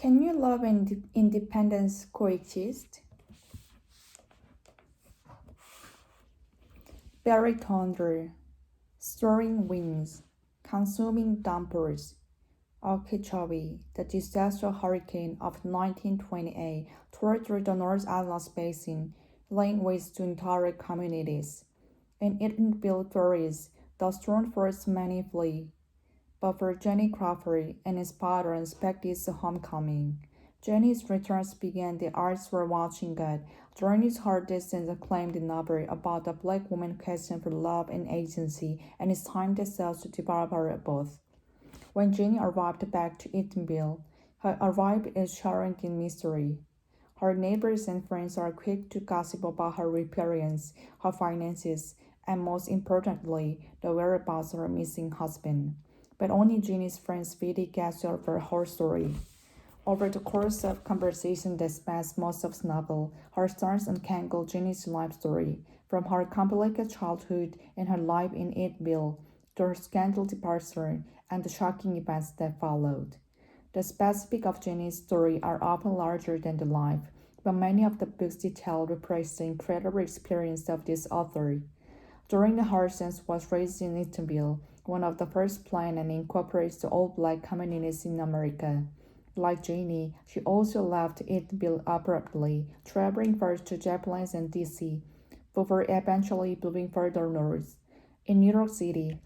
Can you love and independence coexist? Berry thunder, soaring winds, consuming downpours. Okeechobee, the disaster hurricane of 1928, tore through the North Atlas Basin, laying waste to entire communities. In Eatonville, Florida, the storm forced many flee. But for Jenny Crawford and his father unexpected homecoming. Jenny's returns began the arts were watching God. During his hardest and acclaimed novel about the black woman's question for love and agency, and his time themselves to develop both. When Jenny arrived back to Eatonville, her arrival is shrouded in mystery. Her neighbors and friends are quick to gossip about her appearance, her finances, and most importantly, the whereabouts of her missing husband. But only Jenny's friends really get over her story. Over the course of conversation that spans most of the novel, her stars untangle Jenny's life story, from her complicated childhood and her life in Eatonville to her scandal departure and the shocking events that followed. The specifics of Jenny's story are often larger than the life, but many of the book's details reflect the incredible experience of this author. During the Harsons was raised in Eatonville, one of the first planned and incorporates the all-black communities in America. Like Jenny, she also left Eatonville abruptly, traveling first to Joplin and D.C., before eventually moving further north. In New York City,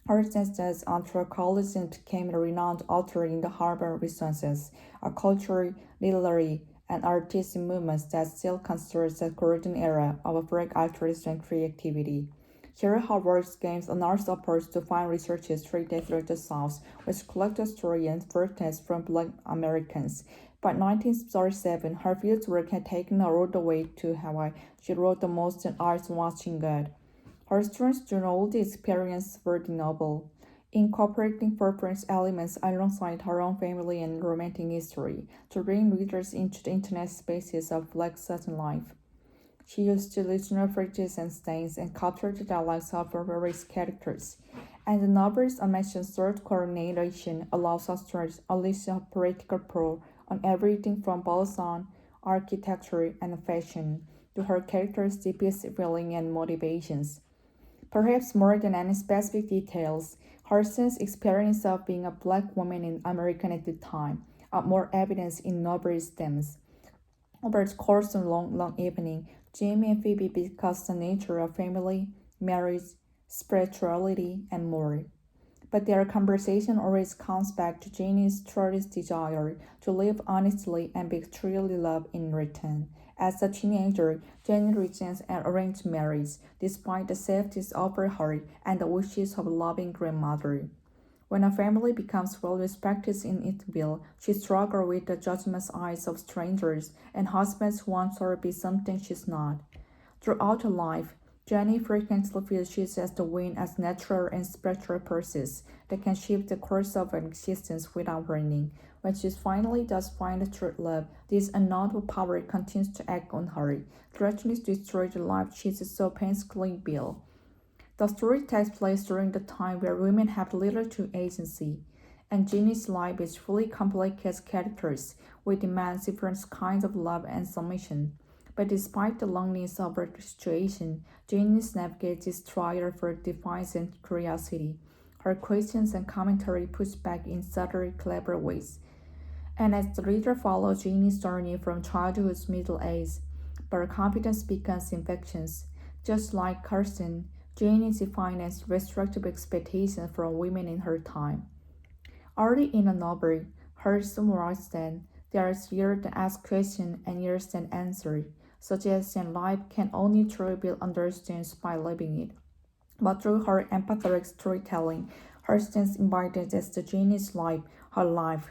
Harsons studied anthropology and became a renowned author in the Harvard Renaissance, a cultural, literary, and artistic movement that still considers the golden era of black altruism and creativity. Here, her work gains another approach to find researchers treated through the South, which collect the story and firstness from Black Americans. By 1937, her field work had taken her all the way to Hawaii. She wrote the most in Arts Watching God. Her students during all the experience were the novel, incorporating reference elements alongside her own family and romantic history to bring readers into the internet spaces of Black Southern life. She used regional phrases and slangs and captured the dialects of her various characters. And the novel's unmentioned third-core narration allows us to unleash a poetical pro on everything from Balzac, architecture, and fashion to her characters' deepest feelings and motivations. Perhaps more than any specific details, Harson's experience of being a black woman in America at the time are more evidence in novel's themes. Over the course of a long evening, Jamie and Phoebe discuss the nature of family, marriage, spirituality, and more. But their conversation always comes back to Janie's truest desire to live honestly and be truly loved in return. As a teenager, Jenny rejects an arranged marriage, despite the safeties offered her and the wishes of a loving grandmother. When a family becomes well respected in Eatonville, she struggles with the judgment eyes of strangers and husbands who want her to be something she's not. Throughout her life, Jenny frequently feels she has to win as natural and spiritual forces that can shift the course of her existence without warning. When she finally does find the true love, this unknowable power continues to act on her, threatening to destroy the life she has so painstakingly built. The story takes place during the time where women have little to agency, and Jenny's life is fully complicated characters with demands different kinds of love and submission. But despite the loneliness of her situation, Jenny navigates this trial for defiance and curiosity. Her questions and commentary push back in subtle, clever ways. And as the reader follows Jenny's journey from childhood to middle age, her confidence becomes infectious. Just like Kirsten, Jane is defined as restrictive expectations from women in her time. Early in the novel, Hudson writes that there is years to ask questions and years to answer, suggesting life can only truly be understood by living it. But through her empathetic storytelling, Hudson embodies the Jane's life, her life,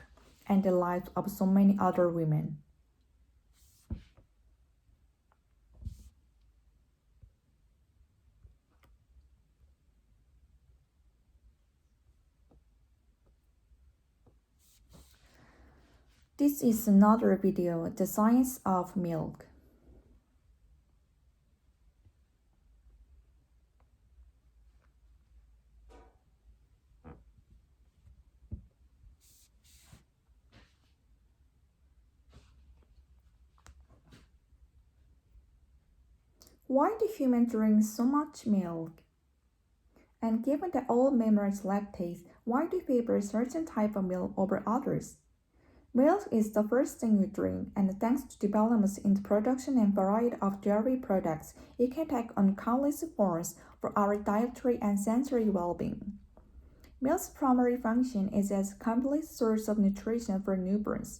and the lives of so many other women. This is another video, The Science of Milk. Why do humans drink so much milk? And given that all mammals lactate, why do we favor certain type of milk over others? Milk is the first thing we drink, and thanks to developments in the production and variety of dairy products, it can take on countless forms for our dietary and sensory well-being. Milk's primary function is as a complete source of nutrition for newborns.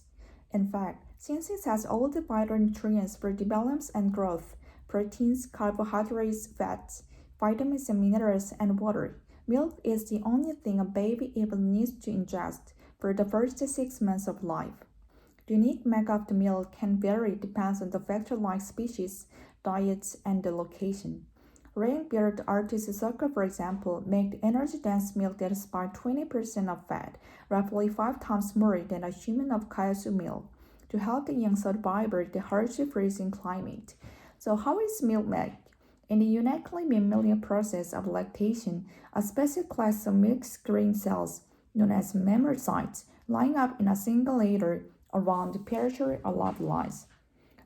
In fact, since it has all the vital nutrients for development and growth, proteins, carbohydrates, fats, vitamins and minerals, and water, milk is the only thing a baby even needs to ingest for the first 6 months of life. The unique make of the milk can vary depends on the factor like species, diet, and the location. Rain-bearded artist sucker, for example, make the energy-dense milk that is by 20% of fat, roughly 5 times more than a human of Kaisu milk, to help the young survive the harsh freezing climate. So how is milk made? In the uniquely mammalian process of lactation, a special class of milk screen cells, known as mammarocytes, line up in a single layer around the perimeter of love lines.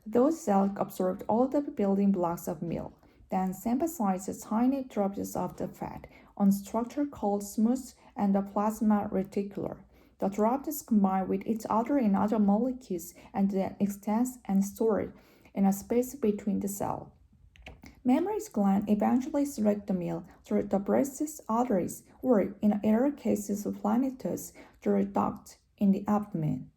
Those cells absorb all the building blocks of milk, then synthesize tiny drops of the fat on a structure called smooth endoplasmic reticulum. The drops combine with each other in other molecules and then extend and store in a space between the cells. Mammary glands eventually select the milk through the breast arteries, or in rare cases of planitus, through a duct in the abdomen.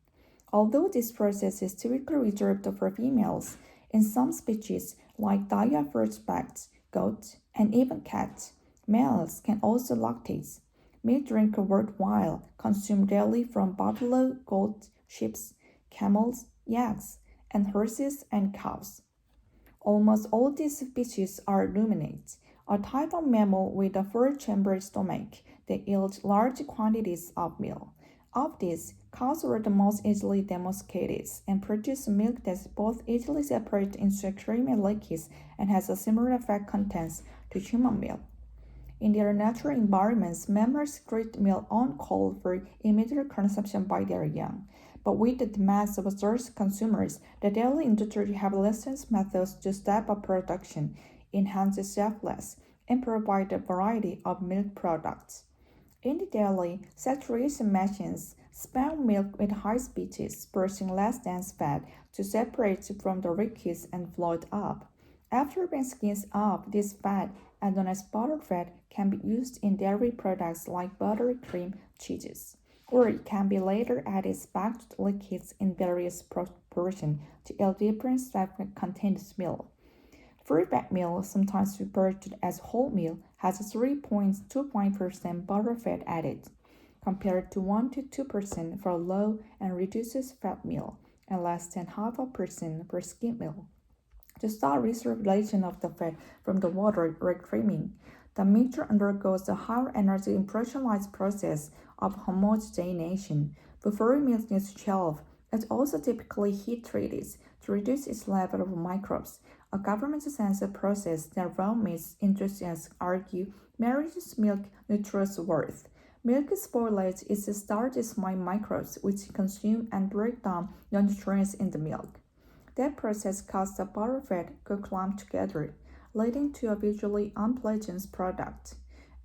Although this process is typically reserved for females, in some species like diaphragmatic goats and even cats, males can also lactate. Milk drinkers worldwide consume daily from buffalo, goats, sheep, camels, yaks, and horses and cows. Almost all these species are ruminants, a type of mammal with a four-chambered stomach that yields large quantities of milk. Of these, cows are the most easily domesticated and produce milk that's both easily separated into cream and liquids and has a similar fat content to human milk. In their natural environments, mammals secrete milk on call for immediate consumption by their young. But with the demands of thirst consumers, the dairy industry have licensed methods to step up production, enhance the shelf life, and provide a variety of milk products. In the dairy, saturation machines span milk with high speeds, burning less dense fat to separate it from the liquids and flow it up. After being skimmed up, this fat, known as butterfat, can be used in dairy products like butter, cream, cheeses, or it can be later added back to the liquids in various proportions to yield different fat-contained milk. Full-fat milk, sometimes referred to as whole milk, has 3.25% butterfat added, compared to 1 to 2% for low and reduced fat milk, and less than 0.5% for skim milk. To start recirculation of the fat from the water or creaming, the mixture undergoes a higher energy impressionized process of homogenization. Before milk is shelved, it also typically heat treated to reduce its level of microbes, a government-censored process that raw meat enthusiasts argue merits milk nutritious worth. Milk spoilage is started by microbes which consume and break down the nutrients in the milk. That process causes the butterfat to clump together, leading to a visually unpleasant product.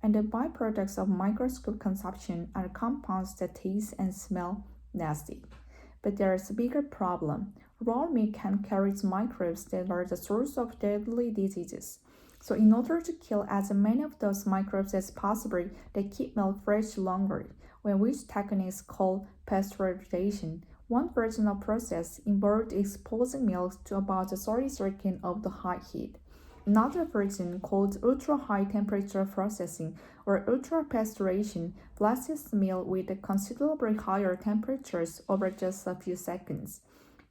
And the byproducts of microscopic consumption are compounds that taste and smell nasty. But there is a bigger problem. Raw meat can carry microbes that are the source of deadly diseases. So in order to kill as many of those microbes as possible, they keep milk fresh longer, which technique is called pasteurization. One version of process involved exposing milk to about 30 seconds of the high heat. Another version, called ultra-high temperature processing or ultra-pasteurization, blasts milk with considerably higher temperatures over just a few seconds.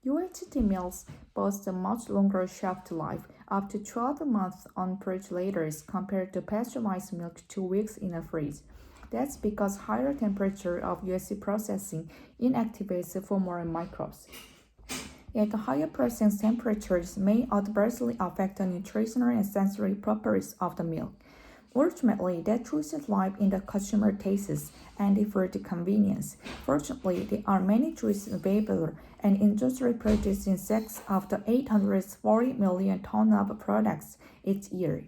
UHT milks boast a much longer shelf life, up to 12 months on refrigerators compared to pasteurized milk 2 weeks in a fridge. That's because higher temperature of UHT processing inactivates foreign microbes. Yet higher processing temperatures may adversely affect the nutritional and sensory properties of the milk. Ultimately, that choices lie in the consumer tastes and deferred convenience. Fortunately, there are many choices available, and industry produces 6 of the 840 million tons of products each year.